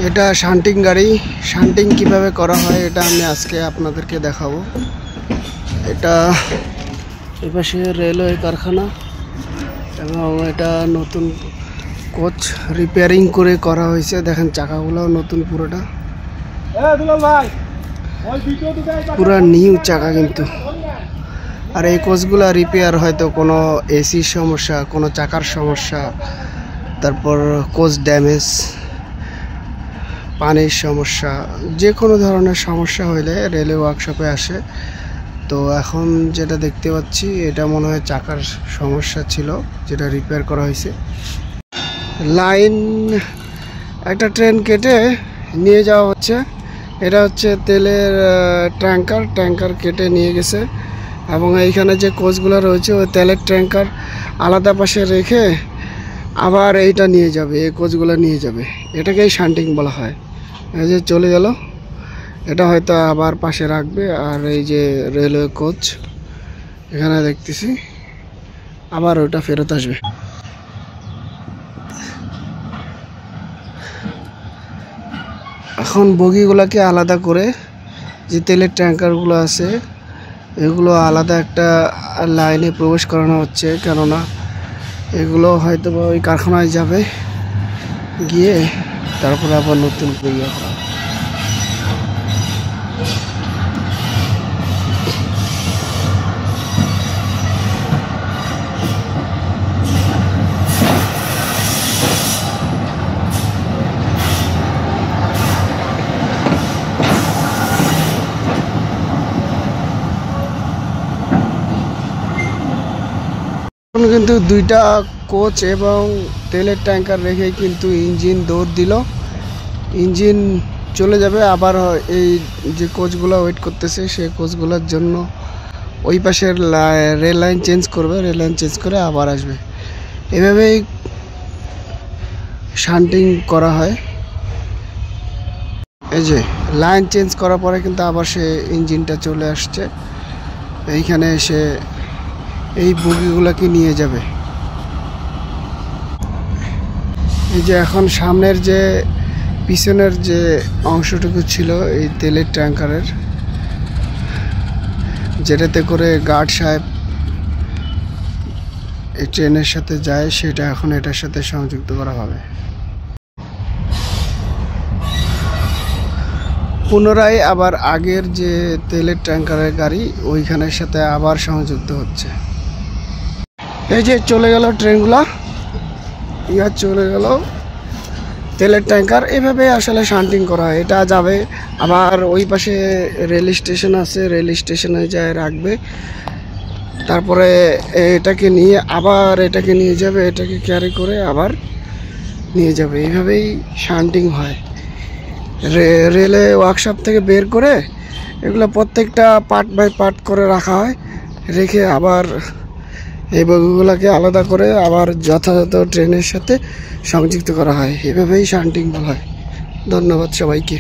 এটা শান্টিং গাড়ি। শান্টিং কিভাবে করা হয় এটা আমি আজকে আপনাদেরকে দেখাবো। এটা এপাশে রেলওয়ে কারখানা এবং এটা নতুন কোচ রিপেয়ারিং করে করা হয়েছে। দেখেন চাকাগুলো নতুন, পুরোটা পুরা নিউ চাকা কিন্তু। আর এই কোচগুলো রিপেয়ার হয়তো কোনো এসির সমস্যা, কোনো চাকার সমস্যা, তারপর কোচ ড্যামেজ, পানির সমস্যা, যে কোনো ধরনের সমস্যা হইলে রেলওয়ে ওয়ার্কশপে আসে। তো এখন যেটা দেখতে পাচ্ছি এটা মনে হয় চাকার সমস্যা ছিল, যেটা রিপেয়ার করা হয়েছে। লাইন একটা ট্রেন কেটে নিয়ে যাওয়া হচ্ছে। এটা হচ্ছে তেলের ট্যাঙ্কার কেটে নিয়ে গেছে এবং এইখানে যে কোচগুলো রয়েছে ওই তেলের ট্যাঙ্কার আলাদা পাশে রেখে আবার এইটা নিয়ে যাবে, এই কোচগুলো নিয়ে যাবে। এটাকেই শান্টিং বলা হয়। এই যে চলে গেল, এটা হয়তো আবার পাশে রাখবে। আর এই যে রেলওয়ে কোচ এখানে দেখতেছি, আবার ওটা ফেরত আসবে। এখন বগিগুলোকে আলাদা করে যে তেলের ট্যাঙ্কারগুলো আছে এগুলো আলাদা একটা লাইনে প্রবেশ করানো হচ্ছে, কেননা এগুলো হয়তো ওই কারখানায় যাবে, গিয়ে তারপরে আবার নতুন করে ইয়ে করা। কিন্তু দুইটা কোচ এবং তেলের ট্যাঙ্কার রেখে কিন্তু ইঞ্জিন দৌড় দিল। ইঞ্জিন চলে যাবে, আবার এই যে কোচগুলো ওয়েট করতেছে সেই কোচগুলোর জন্য ওই পাশের রেল লাইন চেঞ্জ করবে, রেল লাইন চেঞ্জ করে আবার আসবে। এভাবেই শান্টিং করা হয়। এই যে লাইন চেঞ্জ করার পরে কিন্তু আবার সে ইঞ্জিনটা চলে আসছে এইখানে, এসে এই বগিগুলোকে নিয়ে যাবে। এই যে এখন সামনের যে পিছনের যে অংশটুকু ছিল এই তেলের ট্যাঙ্কারের, যেটাতে করে গার্ড সাহেব এই ট্রেনের সাথে যায়, সেটা এখন এটার সাথে সংযুক্ত করা হবে। পুনরায় আবার আগের যে তেলের ট্যাঙ্কারের গাড়ি ওইখানের সাথে আবার সংযুক্ত হচ্ছে। এই যে চলে গেল ট্রেনগুলা, ইয়ার চলে গেল তেলের ট্যাঙ্কার। এভাবে আসলে শান্টিং করা হয়। এটা যাবে আবার ওই পাশে রেল স্টেশন আছে, রেল স্টেশনে যায় রাখবে, তারপরে এটাকে নিয়ে আবার এটাকে নিয়ে যাবে, এটাকে ক্যারি করে আবার নিয়ে যাবে। এইভাবেই শান্টিং হয়। রেলে ওয়ার্কশপ থেকে বের করে এগুলো প্রত্যেকটা পার্ট বাই পার্ট করে রাখা হয়, রেখে আবার এই বগিগুলোকে আলাদা করে আবার যথাযথ ট্রেনের সাথে সংযুক্ত করা হয়। এভাবেই শান্টিং বলা হয়। ধন্যবাদ সবাইকে।